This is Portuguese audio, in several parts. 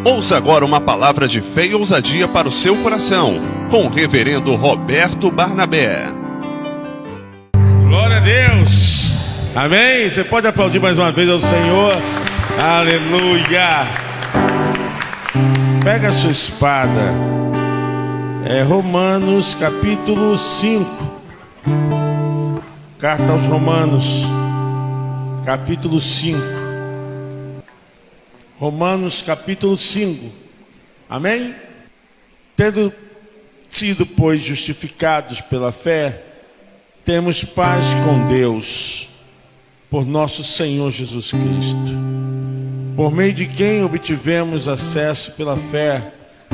Ouça agora uma palavra de fé e ousadia para o seu coração, com o reverendo Roberto Barnabé. Glória a Deus, amém? Você pode aplaudir mais uma vez ao Senhor, aleluia. Pega a sua espada, Romanos capítulo 5, carta aos Romanos, capítulo 5. Romanos capítulo 5, amém? Tendo sido, pois, justificados pela fé, temos paz com Deus, por nosso Senhor Jesus Cristo, por meio de quem obtivemos acesso pela fé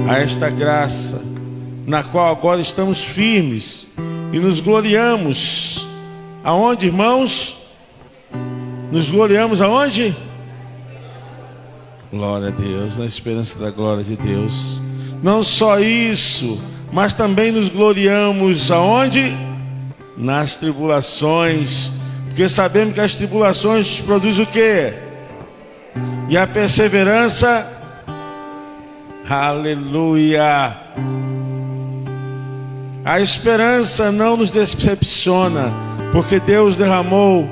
a esta graça, na qual agora estamos firmes e nos gloriamos. Aonde, irmãos? Nos gloriamos aonde? Glória a Deus, na esperança da glória de Deus. Não só isso, mas também nos gloriamos aonde? Nas tribulações, porque sabemos que as tribulações produzem o quê? E a perseverança, aleluia. A esperança não nos decepciona, porque Deus derramou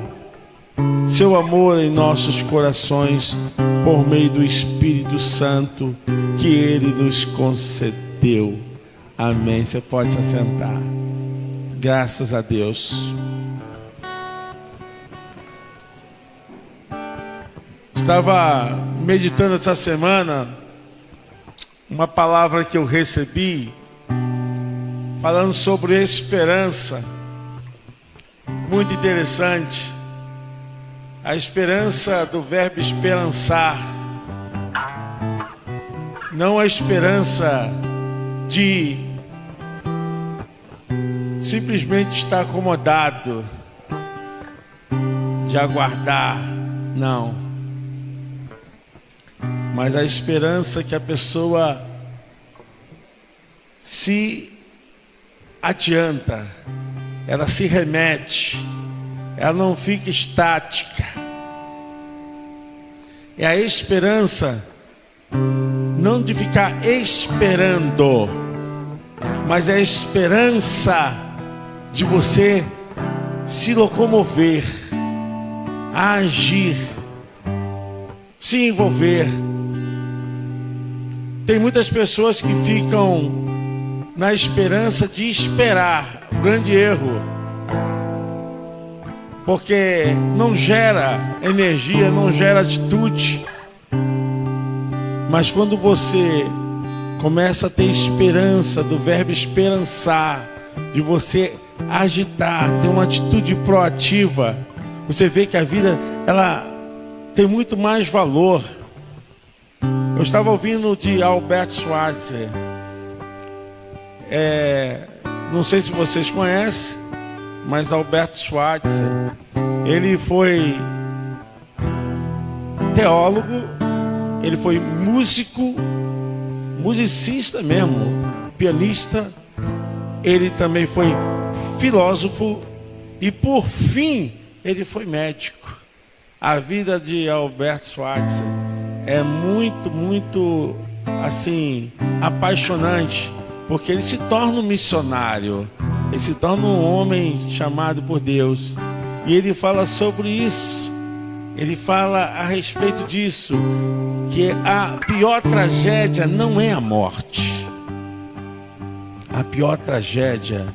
seu amor em nossos corações por meio do Espírito Santo que Ele nos concedeu. Amém. Você pode se assentar. Graças a Deus. Estava meditando essa semana uma palavra que eu recebi falando sobre esperança. Muito interessante. A esperança do verbo esperançar. Não a esperança de simplesmente estar acomodado, de aguardar, não. Mas a esperança que a pessoa se adianta, ela se remete, ela não fica estática. É a esperança não de ficar esperando, mas é a esperança de você se locomover, agir, se envolver. Tem muitas pessoas que ficam na esperança de esperar, grande erro, porque não gera energia, não gera atitude. Mas quando você começa a ter esperança, do verbo esperançar, de você agitar, ter uma atitude proativa, você vê que a vida, ela tem muito mais valor. Eu estava ouvindo de Albert Schweitzer, não sei se vocês conhecem, mas Albert Schweitzer, ele foi teólogo, ele foi músico, musicista mesmo, pianista, ele também foi filósofo e por fim ele foi médico. A vida de Albert Schweitzer é muito assim apaixonante, porque ele se torna um missionário, ele se torna um homem chamado por Deus, e ele fala sobre isso. Ele fala a respeito disso, que a pior tragédia não é a morte. A pior tragédia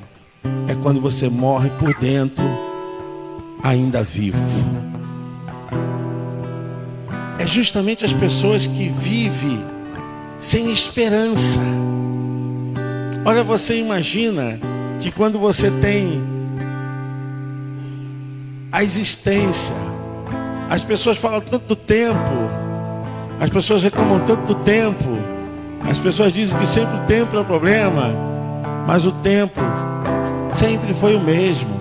é quando você morre por dentro, ainda vivo. É justamente as pessoas que vivem sem esperança. Olha, você imagina que quando você tem a existência, as pessoas falam tanto do tempo, as pessoas reclamam tanto do tempo, as pessoas dizem que sempre o tempo é o problema, mas o tempo sempre foi o mesmo.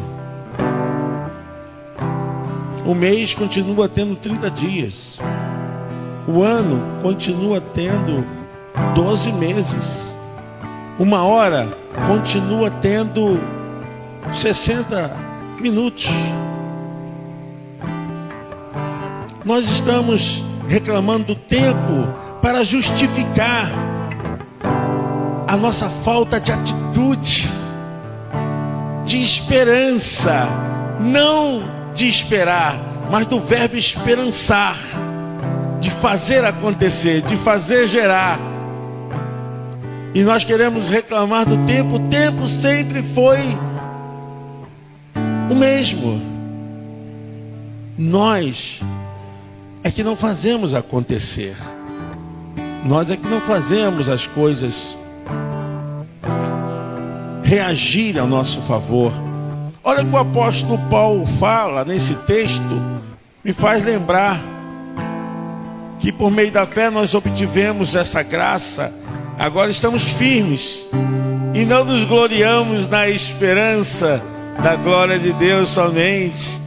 O mês continua tendo 30 dias, o ano continua tendo 12 meses, uma hora continua tendo 60 minutos. Nós estamos reclamando do tempo, para justificar a nossa falta de atitude, de esperança, não de esperar, mas do verbo esperançar, de fazer acontecer, de fazer gerar. E nós queremos reclamar do tempo. O tempo sempre foi o mesmo. Nós é que não fazemos acontecer. Nós é que não fazemos as coisas reagir ao nosso favor. Olha o que o apóstolo Paulo fala nesse texto, me faz lembrar que por meio da fé nós obtivemos essa graça. Agora estamos firmes e não nos gloriamos na esperança da glória de Deus somente.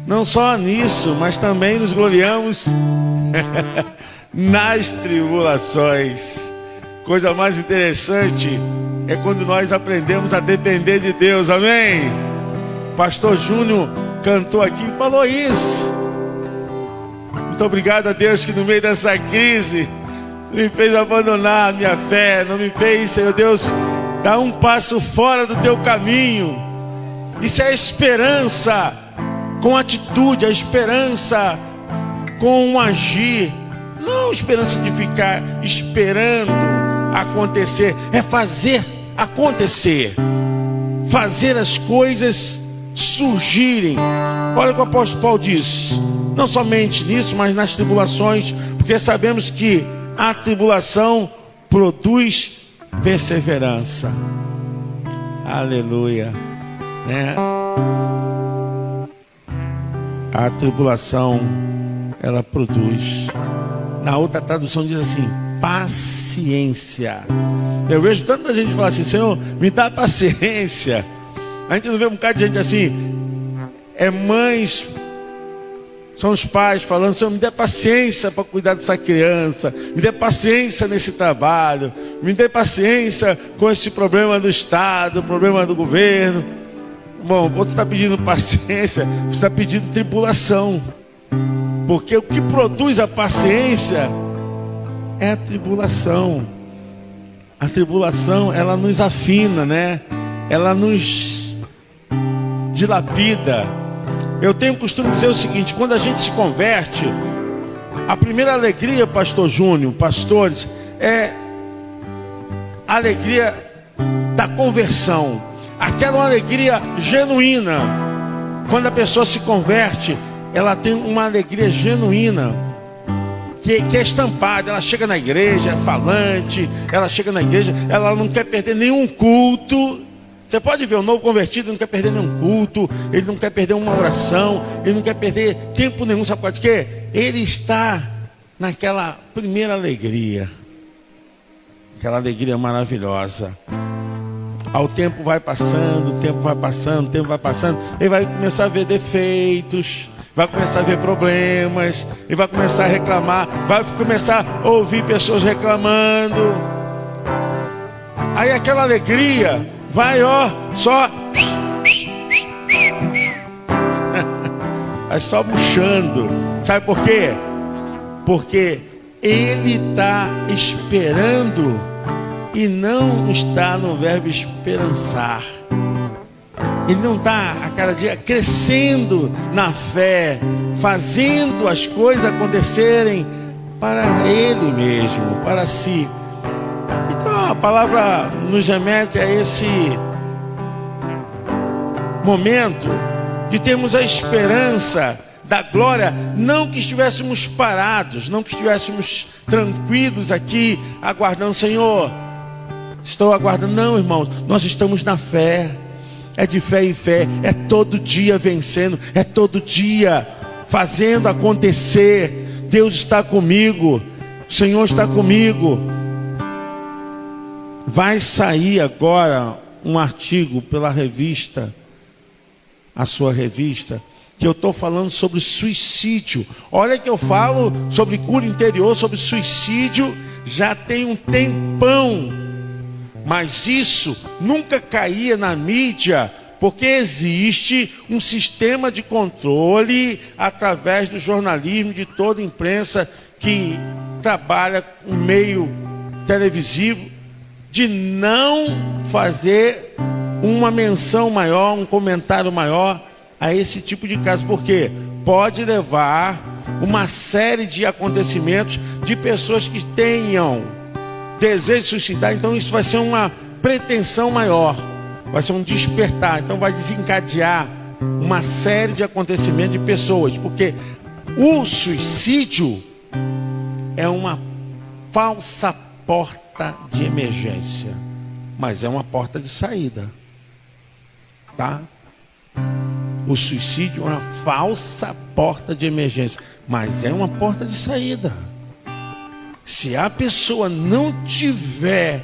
Não só nisso, mas também nos gloriamos nas tribulações. Coisa mais interessante é quando nós aprendemos a depender de Deus, amém? Pastor Júnior cantou aqui e falou isso. Muito obrigado a Deus que no meio dessa crise não me fez abandonar a minha fé, não me fez, Senhor Deus, dar um passo fora do teu caminho. Isso é a esperança com atitude, a esperança com um agir, não esperança de ficar esperando acontecer, é fazer acontecer, fazer as coisas surgirem. Olha o que o apóstolo Paulo diz, não somente nisso, mas nas tribulações, porque sabemos que a tribulação produz perseverança. Aleluia, né? A tribulação, ela produz. Na outra tradução diz assim, paciência. Eu vejo tanta gente falar assim, Senhor, me dá paciência. A gente não vê um bocado de gente assim, mães, são os pais falando, Senhor, me dê paciência para cuidar dessa criança, me dê paciência nesse trabalho, me dê paciência com esse problema do Estado, problema do governo. Bom, quando você está pedindo paciência, você está pedindo tribulação, porque o que produz a paciência é a tribulação. A tribulação, ela nos afina, né? Ela nos dilapida. Eu tenho o costume de dizer o seguinte, quando a gente se converte, a primeira alegria, pastor Júnior, pastores, é a alegria da conversão. Aquela alegria genuína. Quando a pessoa se converte, ela tem uma alegria genuína, que é estampada. Ela chega na igreja, é falante, ela chega na igreja, ela não quer perder nenhum culto. Você pode ver, o novo convertido não quer perder nenhum culto, ele não quer perder uma oração, ele não quer perder tempo nenhum. Sabe por quê? Ele está naquela primeira alegria, aquela alegria maravilhosa. O tempo vai passando, o tempo vai passando, o tempo vai passando, ele vai começar a ver defeitos, vai começar a ver problemas, ele vai começar a reclamar, vai começar a ouvir pessoas reclamando. Aí aquela alegria vai, só vai só murchando. Sabe por quê? Porque ele está esperando e não está no verbo esperançar. Ele não está a cada dia crescendo na fé, fazendo as coisas acontecerem para ele mesmo, para si. Então a palavra nos remete a esse momento de termos a esperança da glória, não que estivéssemos parados, não que estivéssemos tranquilos aqui, aguardando, Senhor, estou aguardando. Não, irmãos, nós estamos na fé, é de fé em fé, é todo dia vencendo, é todo dia fazendo acontecer. Deus está comigo, o Senhor está comigo. Vai sair agora um artigo pela revista, a sua revista, que eu estou falando sobre suicídio. Olha que eu falo sobre cura interior, sobre suicídio, já tem um tempão. Mas isso nunca caía na mídia, porque existe um sistema de controle através do jornalismo, de toda a imprensa, que trabalha com meio televisivo, de não fazer uma menção maior, um comentário maior a esse tipo de caso, porque pode levar uma série de acontecimentos de pessoas que tenham desejo de suicidar. Então isso vai ser uma pretensão maior, vai ser um despertar, então vai desencadear uma série de acontecimentos de pessoas, porque o suicídio é uma falsa porta de emergência, mas é uma porta de saída, tá? O suicídio é uma falsa porta de emergência, mas é uma porta de saída. Se a pessoa não tiver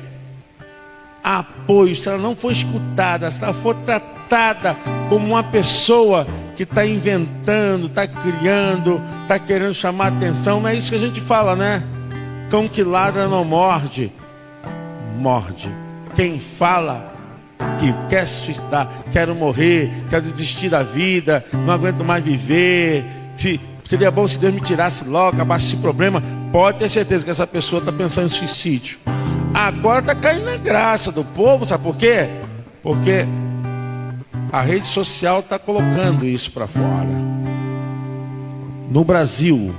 apoio, se ela não for escutada, se ela for tratada como uma pessoa que está inventando, está criando, está querendo chamar atenção, não é isso que a gente fala, né? Cão que ladra não morde, morde. Quem fala que quer se suicidar, quero morrer, quero desistir da vida, não aguento mais viver, seria bom se Deus me tirasse logo, acabasse esse problema, pode ter certeza que essa pessoa está pensando em suicídio. Agora está caindo na graça do povo, sabe por quê? Porque a rede social está colocando isso para fora. No Brasil,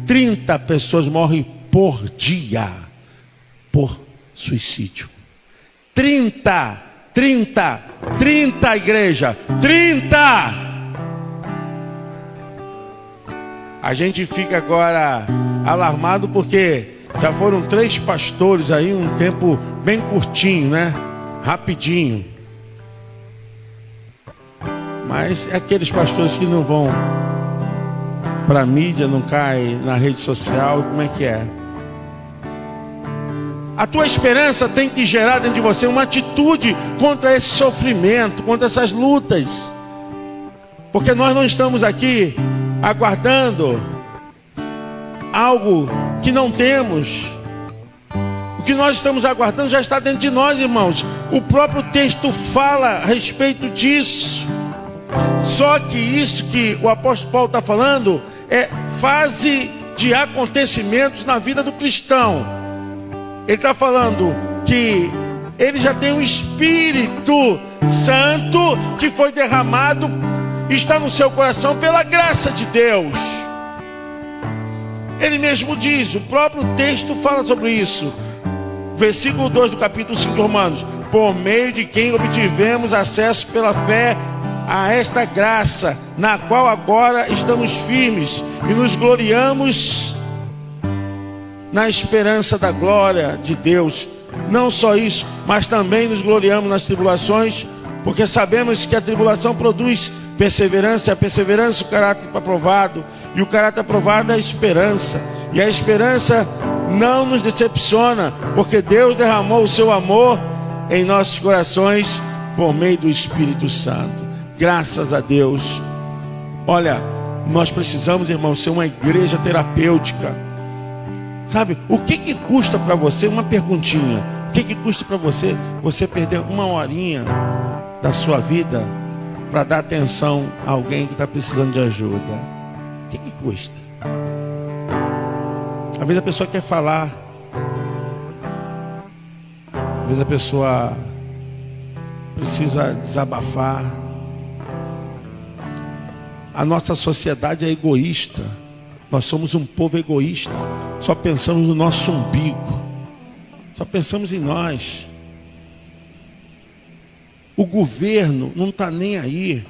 30 pessoas morrem por dia por suicídio. 30 igreja, 30! A gente fica agora alarmado porque já foram 3 pastores aí, um tempo bem curtinho, né? Rapidinho. Mas é aqueles pastores que não vão para a mídia, não caem na rede social, como é que é? A tua esperança tem que gerar dentro de você uma atitude contra esse sofrimento, contra essas lutas. Porque nós não estamos aqui aguardando algo que não temos. O que nós estamos aguardando já está dentro de nós, irmãos. O próprio texto fala a respeito disso. Só que isso que o apóstolo Paulo está falando é fase de acontecimentos na vida do cristão. Ele está falando que ele já tem um Espírito Santo que foi derramado, está no seu coração pela graça de Deus. Ele mesmo diz, o próprio texto fala sobre isso. Versículo 2 do capítulo 5 de Romanos: por meio de quem obtivemos acesso pela fé a esta graça, na qual agora estamos firmes e nos gloriamos na esperança da glória de Deus. Não só isso, mas também nos gloriamos nas tribulações, porque sabemos que a tribulação produz perseverança, a perseverança o caráter aprovado, e o caráter aprovado é a esperança. E a esperança não nos decepciona, porque Deus derramou o seu amor em nossos corações por meio do Espírito Santo. Graças a Deus. Olha, nós precisamos, irmãos, ser uma igreja terapêutica. Sabe, o que custa para você, uma perguntinha, o que custa para você perder uma horinha da sua vida para dar atenção a alguém que está precisando de ajuda? O que custa? Às vezes a pessoa quer falar, às vezes a pessoa precisa desabafar. A nossa sociedade é egoísta. Nós somos um povo egoísta. Só pensamos no nosso umbigo. Só pensamos em nós. O governo não está nem aí.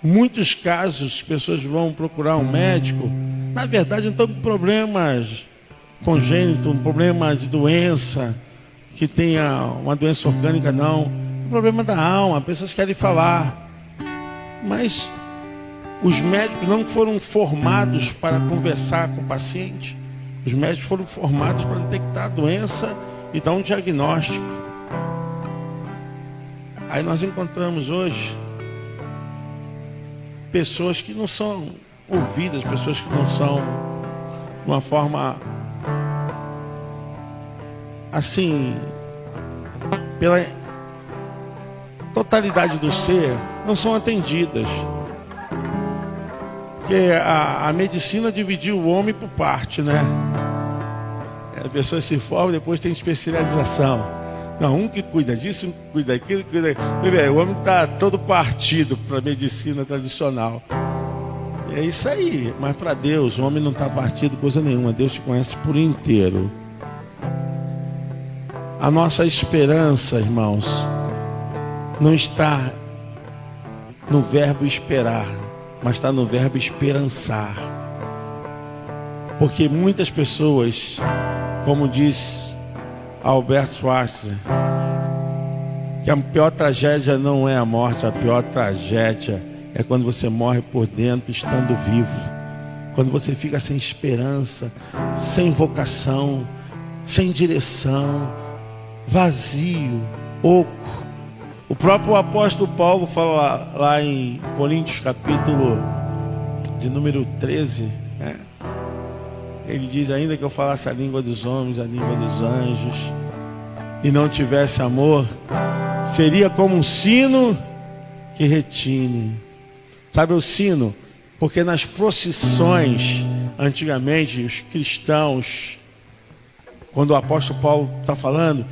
Muitos casos, pessoas vão procurar um médico, na verdade não estão com problemas congênitos, um problema de doença, que tenha uma doença orgânica, não. Um problema da alma, pessoas querem falar. Mas os médicos não foram formados para conversar com o paciente. Os médicos foram formados para detectar a doença e dar um diagnóstico. Aí nós encontramos hoje pessoas que não são ouvidas, pessoas que não são de uma forma assim, pela totalidade do ser, não são atendidas. Porque a medicina dividiu o homem por parte, né? A pessoa se forma, depois tem especialização. Não, um que cuida disso, um que cuida daquilo, cuida daquilo. O homem está todo partido para a medicina tradicional. É isso aí. Mas para Deus, o homem não está partido coisa nenhuma. Deus te conhece por inteiro. A nossa esperança, irmãos, não está no verbo esperar, mas está no verbo esperançar. Porque muitas pessoas, como diz Albert Schweitzer, que a pior tragédia não é a morte, a pior tragédia é quando você morre por dentro estando vivo. Quando você fica sem esperança, sem vocação, sem direção, vazio, oco. O próprio apóstolo Paulo fala lá em Coríntios capítulo de número 13, né? Ele diz: ainda que eu falasse a língua dos homens, a língua dos anjos, e não tivesse amor, seria como um sino que retine. Sabe o sino? Porque nas procissões, antigamente, os cristãos, quando o apóstolo Paulo está falando,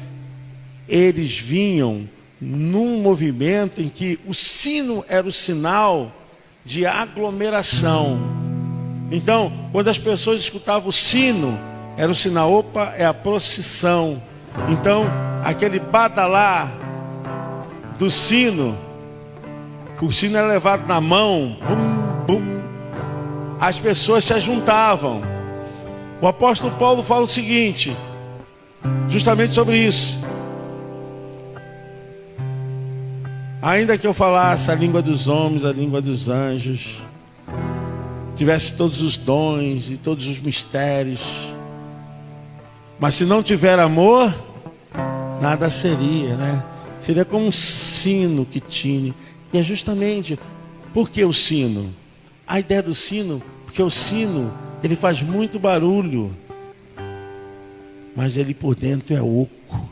eles vinham num movimento em que o sino era o sinal de aglomeração. Então, quando as pessoas escutavam o sino, era o sinal, opa, é a procissão. Então, aquele badalar do sino, o sino era levado na mão, bum, bum, as pessoas se ajuntavam. O apóstolo Paulo fala o seguinte, justamente sobre isso: ainda que eu falasse a língua dos homens, a língua dos anjos, tivesse todos os dons e todos os mistérios, mas se não tiver amor, nada seria, né? Seria como um sino que tine. E é justamente porque o sino, a ideia do sino, porque o sino, ele faz muito barulho, mas ele por dentro é oco,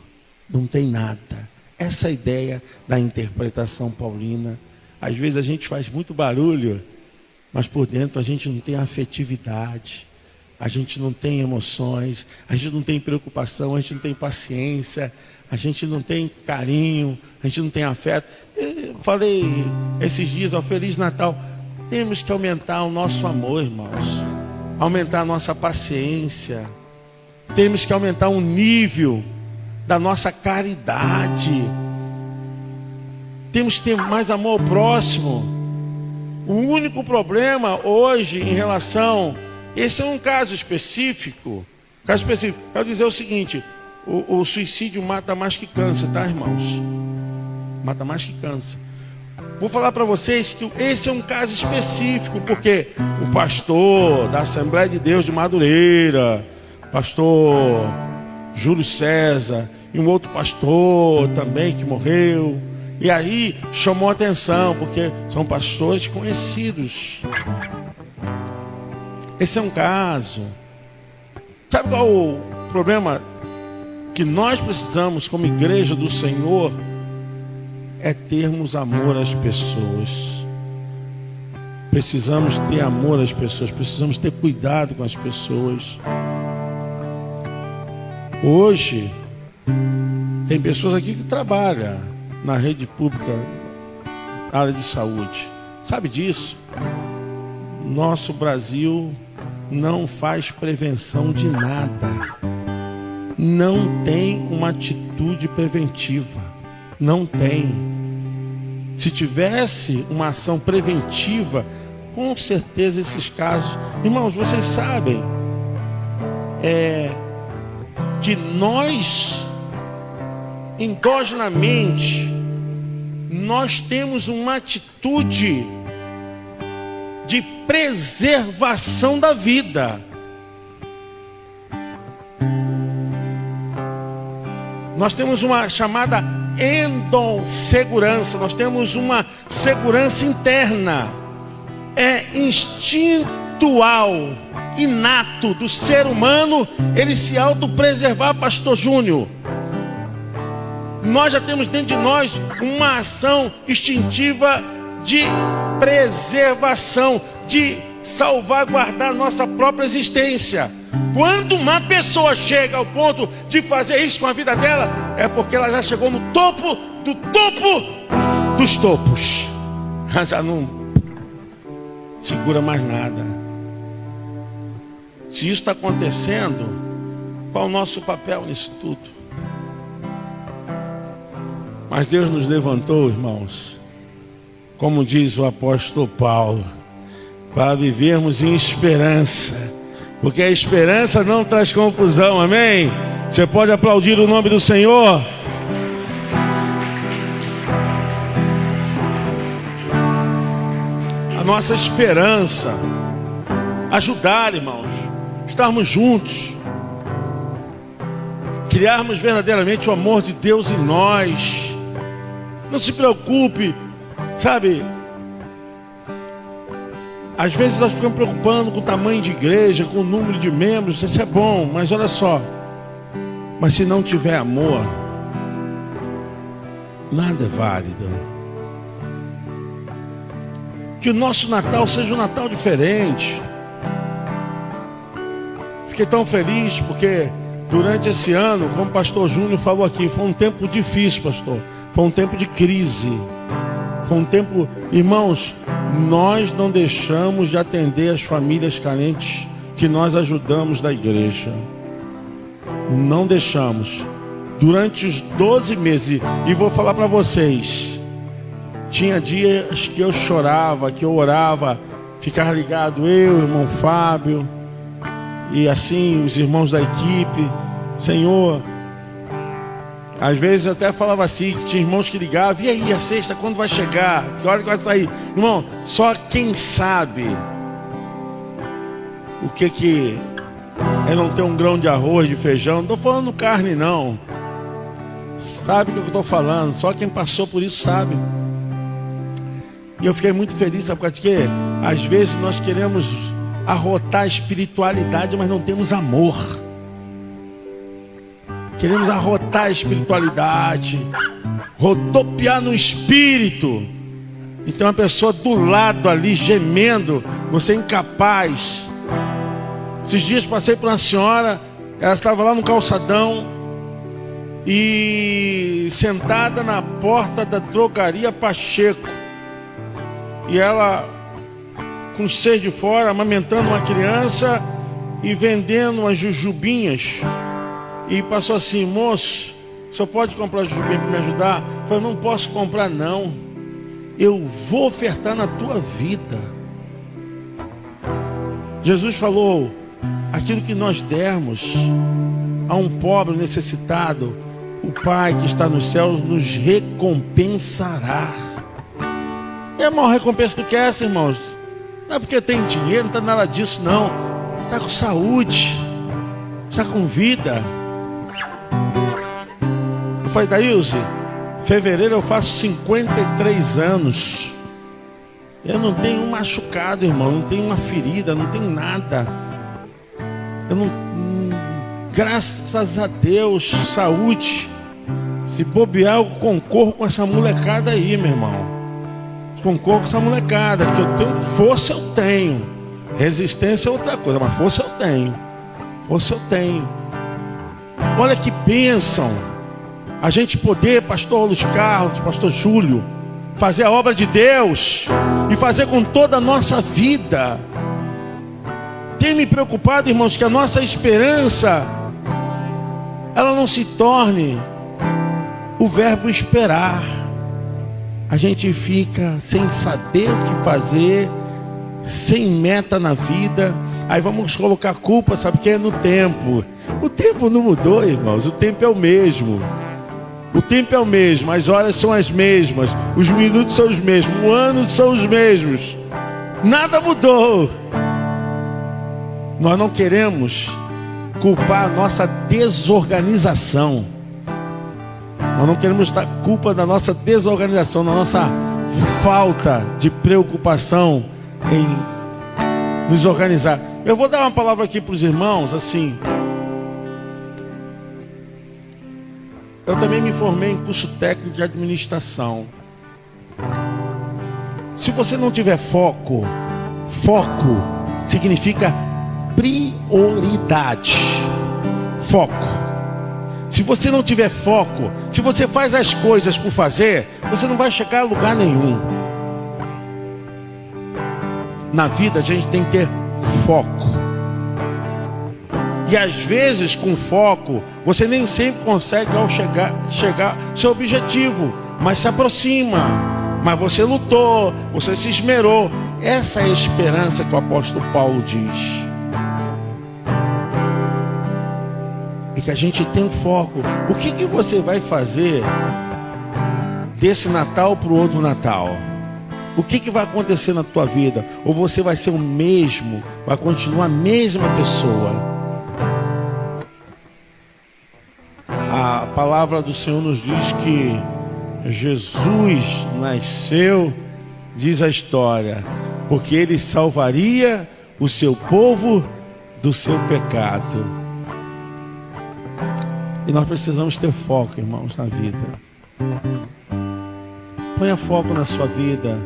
não tem nada. Essa é a ideia da interpretação paulina. Às vezes a gente faz muito barulho, mas por dentro a gente não tem afetividade, a gente não tem emoções, a gente não tem preocupação, a gente não tem paciência, a gente não tem carinho, a gente não tem afeto. Eu falei esses dias, ó, Feliz Natal. Temos que aumentar o nosso amor, irmãos, aumentar a nossa paciência, temos que aumentar o nível da nossa caridade, temos que ter mais amor ao próximo. O único problema hoje em relação, esse é um caso específico, quero dizer o seguinte: o suicídio mata mais que câncer, tá, irmãos? Mata mais que câncer. Vou falar para vocês que esse é um caso específico, porque o pastor da Assembleia de Deus de Madureira, pastor Júlio César, e um outro pastor também que morreu, e aí chamou a atenção, porque são pastores conhecidos. Esse é um caso. Sabe qual o problema que nós precisamos como igreja do Senhor? É termos amor às pessoas. Precisamos ter amor às pessoas, precisamos ter cuidado com as pessoas. Hoje tem pessoas aqui que trabalham na rede pública, na área de saúde. Sabe disso? Nosso Brasil não faz prevenção de nada. Não tem uma atitude preventiva. Não tem. Se tivesse uma ação preventiva, com certeza esses casos... Irmãos, vocês sabem que nós, endogenamente, nós temos uma atitude de preservação da vida. Nós temos uma chamada endossegurança, nós temos uma segurança interna. É instintual, inato do ser humano ele se autopreservar, pastor Júnior. Nós já temos dentro de nós uma ação instintiva de preservação, de salvaguardar nossa própria existência. Quando uma pessoa chega ao ponto de fazer isso com a vida dela, é porque ela já chegou no topo do topo dos topos. Ela já não segura mais nada. Se isso está acontecendo, qual o nosso papel nisso tudo? Mas Deus nos levantou, irmãos, como diz o apóstolo Paulo, para vivermos em esperança, porque a esperança não traz confusão, amém? Você pode aplaudir o nome do Senhor? A nossa esperança, ajudar, irmãos, estarmos juntos, criarmos verdadeiramente o amor de Deus em nós. Não se preocupe, sabe? Às vezes nós ficamos preocupando com o tamanho de igreja, com o número de membros. Isso é bom, mas olha só. Mas se não tiver amor, nada é válido. Que o nosso Natal seja um Natal diferente. Fiquei tão feliz porque durante esse ano, como o pastor Júnior falou aqui, foi um tempo difícil, pastor. Foi um tempo de crise. Foi um tempo, irmãos, nós não deixamos de atender as famílias carentes que nós ajudamos da igreja. Não deixamos. Durante os 12 meses, e vou falar para vocês, tinha dias que eu chorava, que eu orava, ficava ligado, eu, irmão Fábio, e assim os irmãos da equipe, Senhor. Às vezes eu até falava assim, que tinha irmãos que ligavam, e aí, a sexta, quando vai chegar? Que hora que vai sair? Irmão, só quem sabe o que é não ter um grão de arroz, de feijão. Não estou falando carne, não. Sabe o que eu estou falando? Só quem passou por isso sabe. E eu fiquei muito feliz, sabe por quê? Às vezes nós queremos arrotar a espiritualidade, mas não temos amor. Queremos arrotar a espiritualidade, rodopiar no espírito. E tem uma pessoa do lado ali gemendo, você é incapaz. Esses dias passei por uma senhora, ela estava lá no calçadão e sentada na porta da drogaria Pacheco. E ela com os seios de fora, amamentando uma criança e vendendo umas jujubinhas. E passou assim, moço, o senhor pode comprar jujubinha para me ajudar? Eu falei, não posso comprar não. Eu vou ofertar na tua vida. Jesus falou, aquilo que nós dermos a um pobre necessitado, o Pai que está nos céus nos recompensará. E a maior recompensa do que essa, irmãos? Não é porque tem dinheiro, não está nada disso não. Está com saúde, está com vida. Eu falei, Daílze, fevereiro eu faço 53 anos. Eu não tenho um machucado, irmão, não tenho uma ferida, não tenho nada. Eu não, graças a Deus, saúde. Se bobear, eu concorro com essa molecada aí, meu irmão. Concordo com essa molecada, que eu tenho força, eu tenho. Resistência é outra coisa, mas força eu tenho. Força eu tenho. Olha que bênção a gente poder, pastor Luiz Carlos, pastor Júlio, fazer a obra de Deus e fazer com toda a nossa vida. Tem me preocupado, irmãos, que a nossa esperança ela não se torne o verbo esperar. A gente fica sem saber o que fazer, sem meta na vida. Aí vamos colocar culpa, sabe o que é? No tempo. O tempo não mudou, irmãos. O tempo é o mesmo. O tempo é o mesmo. As horas são as mesmas. Os minutos são os mesmos. O ano são os mesmos. Nada mudou. Nós não queremos culpar a nossa desorganização. Nós não queremos dar culpa da nossa desorganização, da nossa falta de preocupação em nos organizar. Eu vou dar uma palavra aqui para os irmãos, assim. Eu também me formei em curso técnico de administração. Se você não tiver foco significa prioridade, foco. Se você não tiver foco, se você faz as coisas por fazer, você não vai chegar a lugar nenhum. Na vida a gente tem que ter foco. E às vezes com foco, você nem sempre consegue chegar ao seu objetivo, mas se aproxima. Mas você lutou, você se esmerou. Essa é a esperança que o apóstolo Paulo diz. E que a gente tem um foco. O que você vai fazer desse Natal para o outro Natal? O que vai acontecer na tua vida? Ou você vai ser o mesmo, vai continuar a mesma pessoa? A palavra do Senhor nos diz que Jesus nasceu, diz a história, porque Ele salvaria o seu povo do seu pecado. E nós precisamos ter foco, irmãos, na vida. Ponha foco na sua vida.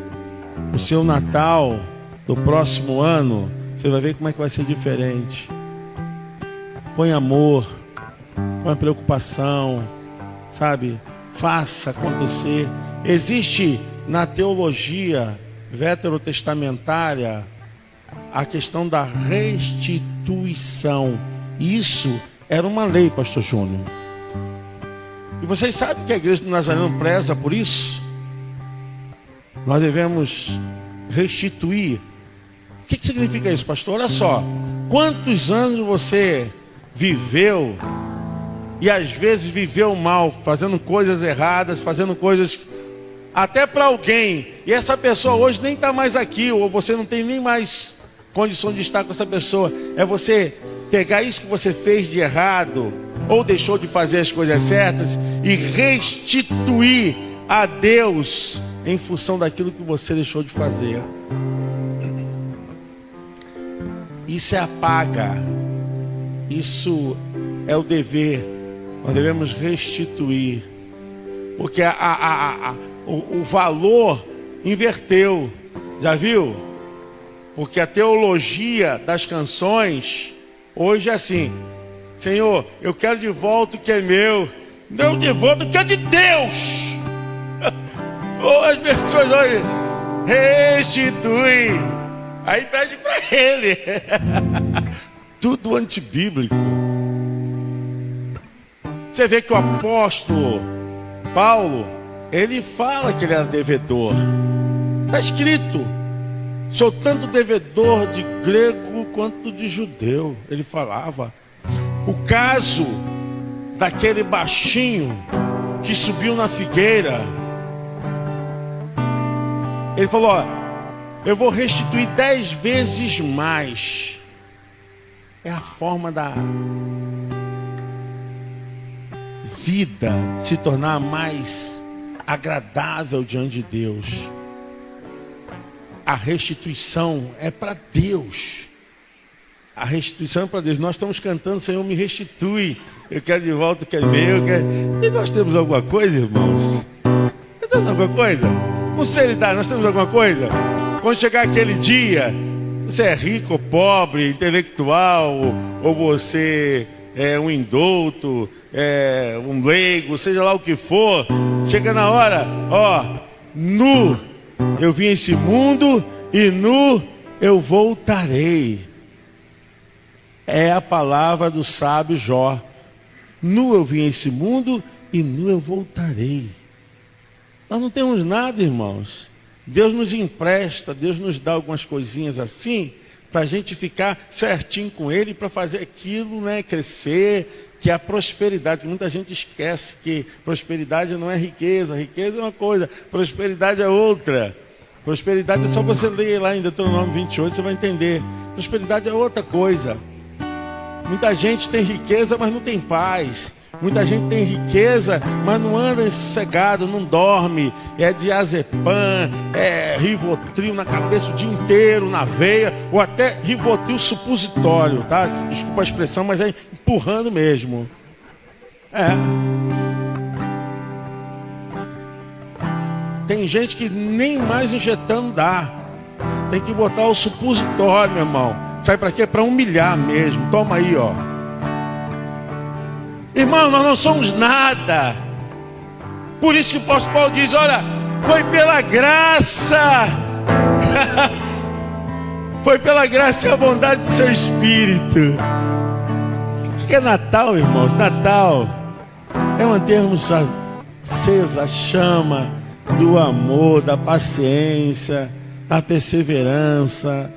O seu Natal do próximo ano, você vai ver como é que vai ser diferente. Põe amor, põe preocupação, sabe? Faça acontecer. Existe na teologia veterotestamentária a questão da restituição. Isso era uma lei, pastor Júnior. E vocês sabem que a igreja do Nazareno preza por isso? Nós devemos restituir. O que significa isso, pastor? Olha só, quantos anos você viveu e às vezes viveu mal, fazendo coisas erradas, fazendo coisas até para alguém, e essa pessoa hoje nem está mais aqui, ou você não tem nem mais condição de estar com essa pessoa. É você pegar isso que você fez de errado, ou deixou de fazer as coisas certas, e restituir a Deus em função daquilo que você deixou de fazer. Isso é a paga. Isso é o dever. Nós devemos restituir. Porque o valor inverteu. Já viu? Porque a teologia das canções hoje é assim: Senhor, eu quero de volta o que é meu. Não de volta o que é de Deus. Ou as pessoas hoje restitui. Aí pede para ele. Tudo antibíblico. Você vê que o apóstolo Paulo, ele fala que ele era devedor. Está escrito: sou tanto devedor de grego quanto de judeu. Ele falava. O caso daquele baixinho que subiu na figueira, ele falou: ó, eu vou restituir 10 vezes mais. É a forma da vida se tornar mais agradável diante de Deus. A restituição é para Deus. A restituição é para Deus. Nós estamos cantando: Senhor, me restitui. Eu quero de volta o que é meu. E nós temos alguma coisa, irmãos? Nós temos alguma coisa? Com seriedade, nós temos alguma coisa? Quando chegar aquele dia, você é rico ou pobre, intelectual, ou você é um indouto, um leigo, seja lá o que for, chega na hora, ó, nu eu vim a esse mundo e nu eu voltarei. É a palavra do sábio Jó. Nu eu vim a esse mundo e nu eu voltarei. Nós não temos nada, irmãos. Deus nos empresta, Deus nos dá algumas coisinhas assim, para a gente ficar certinho com Ele, para fazer aquilo, né, crescer, que é a prosperidade. Muita gente esquece que prosperidade não é riqueza. Riqueza é uma coisa, prosperidade é outra. Prosperidade é só você ler lá em Deuteronômio 28, você vai entender. Prosperidade é outra coisa. Muita gente tem riqueza, mas não tem paz. Muita gente tem riqueza, mas não anda sossegado, não dorme. É diazepam, é Rivotril na cabeça o dia inteiro, na veia, ou até Rivotril supositório, tá? Desculpa a expressão, mas é empurrando mesmo. Tem gente que nem mais injetando dá. Tem que botar o supositório, meu irmão. Sabe para quê? Para humilhar mesmo. Toma aí, ó. Irmão, nós não somos nada. Por isso que o apóstolo Paulo diz, olha, foi pela graça. Foi pela graça e a bondade do seu Espírito. O que é Natal, irmãos? Natal é mantermos acesa a chama do amor, da paciência, da perseverança.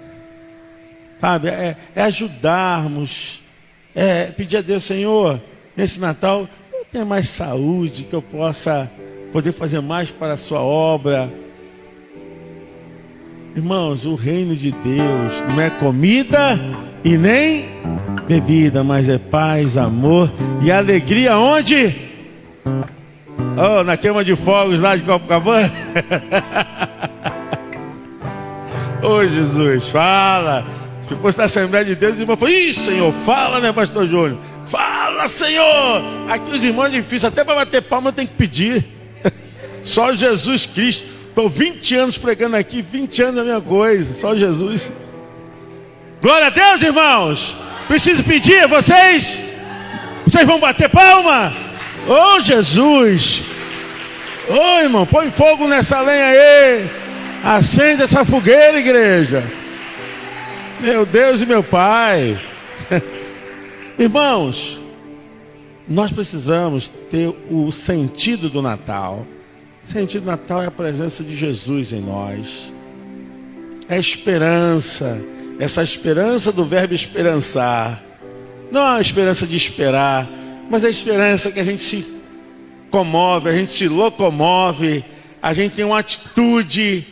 Sabe? É ajudarmos. É pedir a Deus, Senhor, nesse Natal, eu tenha mais saúde, que eu possa poder fazer mais para a sua obra. Irmãos, o reino de Deus não é comida e nem bebida, mas é paz, amor e alegria onde? Oh, na queima de fogos lá de Copacabana. Oh, Jesus, fala. Se fosse na Assembleia de Deus, os irmãos falam, ih, Senhor, fala, né, pastor Júnior? Fala, Senhor. Aqui os irmãos é difícil, até para bater palma eu tenho que pedir. Só Jesus Cristo. Estou 20 anos pregando aqui, 20 anos é a mesma coisa, só Jesus. Glória a Deus, irmãos. Preciso pedir, vocês vão bater palma? Oh, Jesus. Oh, irmão, põe fogo nessa lenha aí. Acende essa fogueira, igreja. Meu Deus e meu Pai. Irmãos, nós precisamos ter o sentido do Natal. O sentido do Natal é a presença de Jesus em nós. É esperança. Essa esperança do verbo esperançar. Não é uma esperança de esperar, mas é a esperança que a gente se comove, a gente se locomove, a gente tem uma atitude,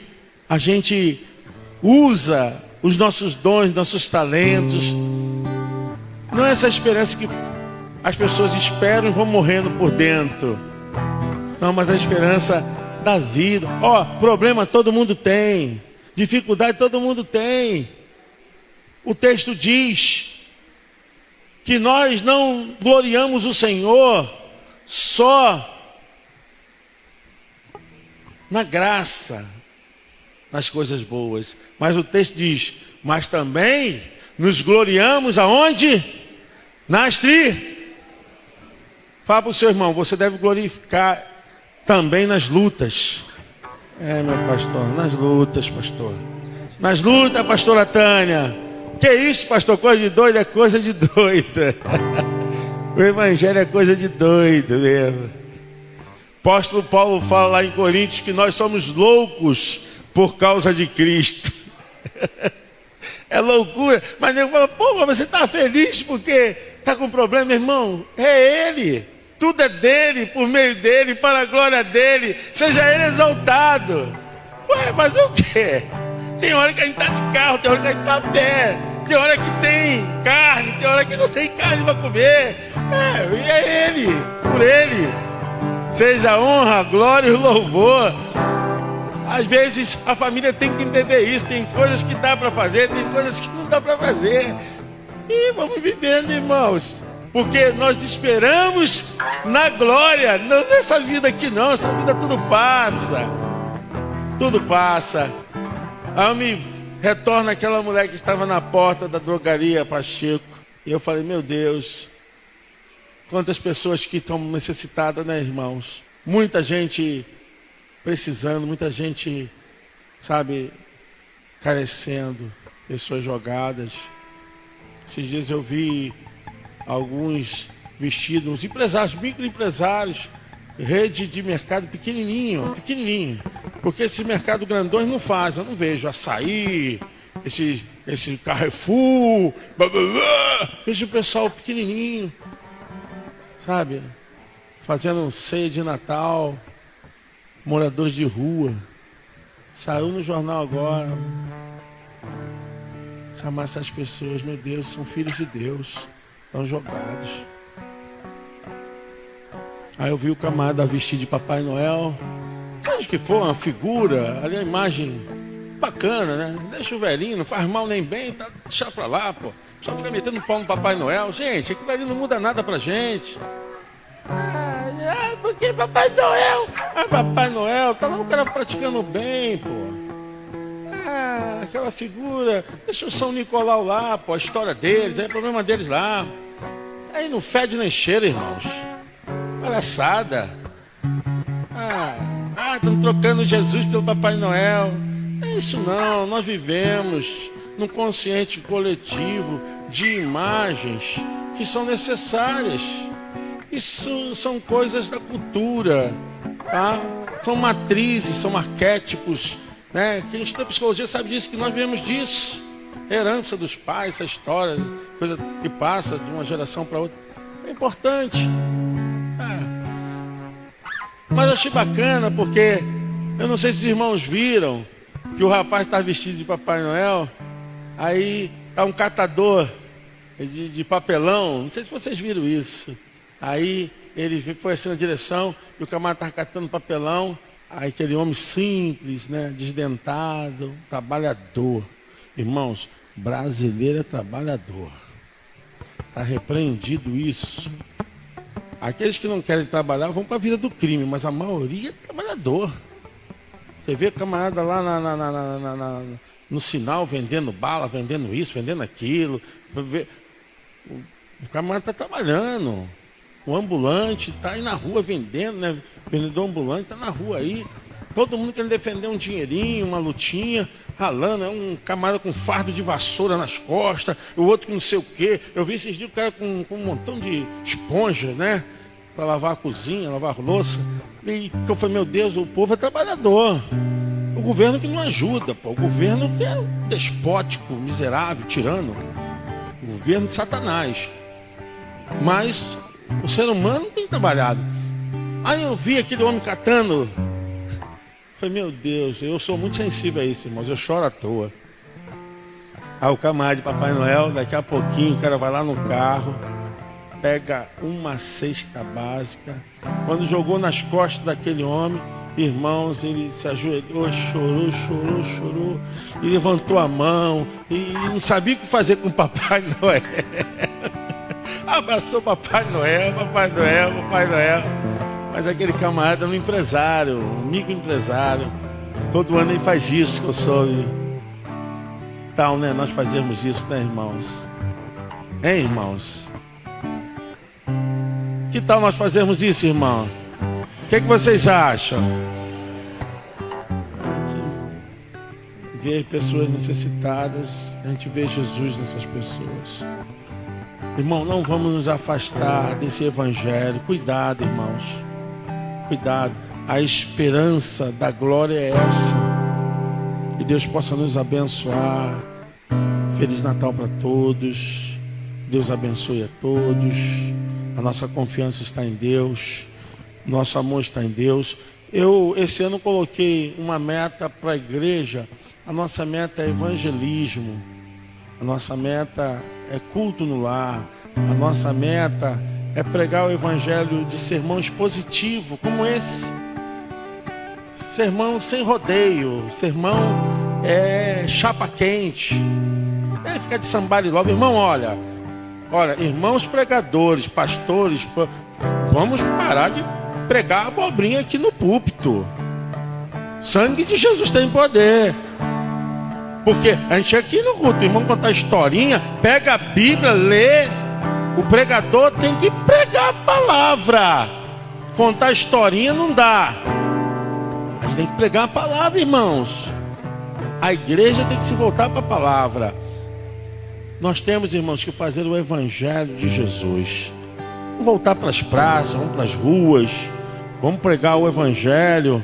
a gente usa os nossos dons, nossos talentos. Não é essa esperança que as pessoas esperam e vão morrendo por dentro. Não, mas a esperança da vida. Ó, problema todo mundo tem. Dificuldade todo mundo tem. O texto diz que nós não gloriamos o Senhor só na graça, nas coisas boas. Mas o texto diz, mas também nos gloriamos aonde? Fala para o seu irmão, você deve glorificar também nas lutas. É, meu pastor, nas lutas, pastor. Nas lutas, pastora Tânia. Que isso, pastor? Coisa de doido é coisa de doida. O evangelho é coisa de doido mesmo. Apóstolo Paulo fala lá em Coríntios que nós somos loucos por causa de Cristo. É loucura. Mas eu falo, pô, mas você está feliz porque está com problema, meu irmão? É Ele. Tudo é dele, por meio dele, para a glória dele. Seja ele exaltado. Ué, fazer o quê? Tem hora que a gente está de carro, tem hora que a gente está a pé. Tem hora que tem carne, tem hora que não tem carne para comer. E é ele, por ele. Seja a honra, a glória e o louvor. Às vezes a família tem que entender isso. Tem coisas que dá para fazer, tem coisas que não dá para fazer. E vamos vivendo, irmãos. Porque nós esperamos na glória, não nessa vida aqui não, essa vida tudo passa. Tudo passa. Aí me retorna aquela mulher que estava na porta da drogaria Pacheco. E eu falei, meu Deus, quantas pessoas que estão necessitadas, né, irmãos? Muita gente precisando, muita gente, sabe, carecendo, pessoas jogadas. Esses dias eu vi alguns vestidos, empresários, microempresários, rede de mercado pequenininho, porque esse mercado grandões não faz, eu não vejo açaí, esse Carrefour, blá, blá, blá. Vejo o pessoal pequenininho, sabe, fazendo ceia de Natal, moradores de rua, saiu no jornal agora, chamar essas pessoas, meu Deus, são filhos de Deus. Estão jogados. Aí eu vi o camarada vestido de Papai Noel. Seja que for uma figura, ali a imagem bacana, né? Deixa o velhinho, não faz mal nem bem, tá, deixa pra lá, pô. Só fica metendo pau no Papai Noel. Gente, aquilo ali não muda nada pra gente. Porque Papai Noel? Papai Noel, tá lá o cara praticando bem, pô. aquela figura, deixa o São Nicolau lá, pô, a história deles, é problema deles lá. Aí não fede nem cheira, irmãos. Palhaçada. Estão trocando Jesus pelo Papai Noel. É isso não, nós vivemos num consciente coletivo de imagens que são necessárias. Isso são coisas da cultura, tá? São matrizes, são arquétipos, né? Quem estuda psicologia sabe disso, que nós vivemos disso. Herança dos pais, essa história, coisa que passa de uma geração para outra. É importante. Mas eu achei bacana porque, eu não sei se os irmãos viram, que o rapaz está vestido de Papai Noel, aí é um catador de papelão, não sei se vocês viram isso. Aí ele foi assim na direção, e o camarada estava catando papelão, aí aquele homem simples, né, desdentado, trabalhador. Irmãos, brasileiro é trabalhador. Está repreendido isso. Aqueles que não querem trabalhar vão para a vida do crime, mas a maioria é trabalhador. Você vê camarada lá no sinal vendendo bala, vendendo isso, vendendo aquilo. O camarada está trabalhando. O ambulante está aí na rua vendendo, né? O vendedor ambulante está na rua aí. Todo mundo querendo defender um dinheirinho, uma lutinha, ralando. É um camarada com fardo de vassoura nas costas, o outro com não sei o quê. Eu vi esses dias o cara com um montão de esponjas, né? Para lavar a cozinha, lavar a louça. E eu falei, meu Deus, o povo é trabalhador. O governo que não ajuda, pô. O governo que é despótico, miserável, tirano. O governo de Satanás. Mas o ser humano tem trabalhado. Aí eu vi aquele homem catando. Falei, meu Deus, eu sou muito sensível a isso, irmãos. Eu choro à toa. Aí o camarada de Papai Noel, daqui a pouquinho, o cara vai lá no carro, pega uma cesta básica. Quando jogou nas costas daquele homem, irmãos, ele se ajoelhou, chorou, e levantou a mão, e não sabia o que fazer com o Papai Noel. Abraçou Papai Noel. Mas aquele camarada é um empresário, um microempresário. Todo ano ele faz isso, que eu soube. Tal, né? Nós fazemos isso, né, irmãos? Hein, irmãos? Que tal nós fazermos isso, irmão? O que vocês acham? Ver pessoas necessitadas, a gente vê Jesus nessas pessoas. Irmão, não vamos nos afastar desse evangelho. Cuidado, irmãos. Cuidado. A esperança da glória é essa. Que Deus possa nos abençoar. Feliz Natal para todos. Deus abençoe a todos. A nossa confiança está em Deus. Nosso amor está em Deus. Eu, esse ano, coloquei uma meta para a igreja. A nossa meta é evangelismo. A nossa meta é culto no lar. A nossa meta é pregar o evangelho de sermão expositivo, como esse. Sermão sem rodeio. Sermão chapa quente. É ficar de sambari logo. Irmão, olha, irmãos pregadores, pastores, vamos parar de pregar abobrinha aqui no púlpito. Sangue de Jesus tem poder. Porque a gente aqui no culto, o irmão contar historinha, pega a Bíblia, lê. O pregador tem que pregar a palavra. Contar historinha não dá. A gente tem que pregar a palavra, irmãos. A igreja tem que se voltar para a palavra. Nós temos, irmãos, que fazer o evangelho de Jesus. Vamos voltar para as praças, vamos para as ruas. Vamos pregar o evangelho.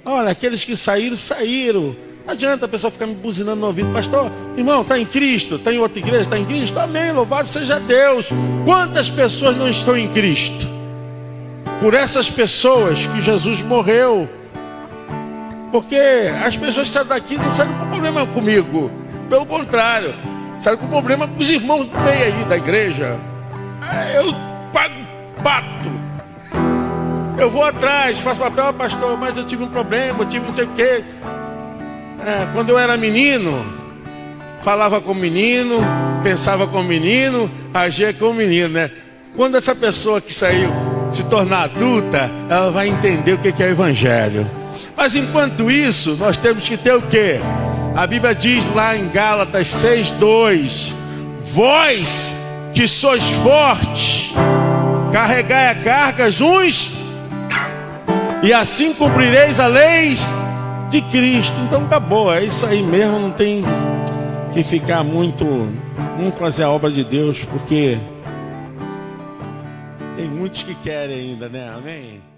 Olha, aqueles que saíram. Não adianta a pessoa ficar me buzinando no ouvido. Pastor, irmão, está em Cristo? Está em outra igreja? Está em Cristo? Amém, louvado seja Deus. Quantas pessoas não estão em Cristo? Por essas pessoas que Jesus morreu. Porque as pessoas que saem daqui não saem com problema comigo. Pelo contrário, saem com problema com os irmãos do meio aí da igreja. Eu pago pato. Eu vou atrás, faço papel, pastor, mas eu tive um problema, eu tive não sei o quê. Quando eu era menino, falava com o menino, pensava com o menino, agia com o menino, né? Quando essa pessoa que saiu se tornar adulta, ela vai entender o que é o evangelho. Mas enquanto isso, nós temos que ter o quê? A Bíblia diz lá em Gálatas 6:2: vós que sois fortes, carregai a cargas uns, e assim cumprireis a lei de Cristo. Então acabou, é isso aí mesmo, não tem que ficar muito, vamos fazer a obra de Deus, porque tem muitos que querem ainda, né? Amém?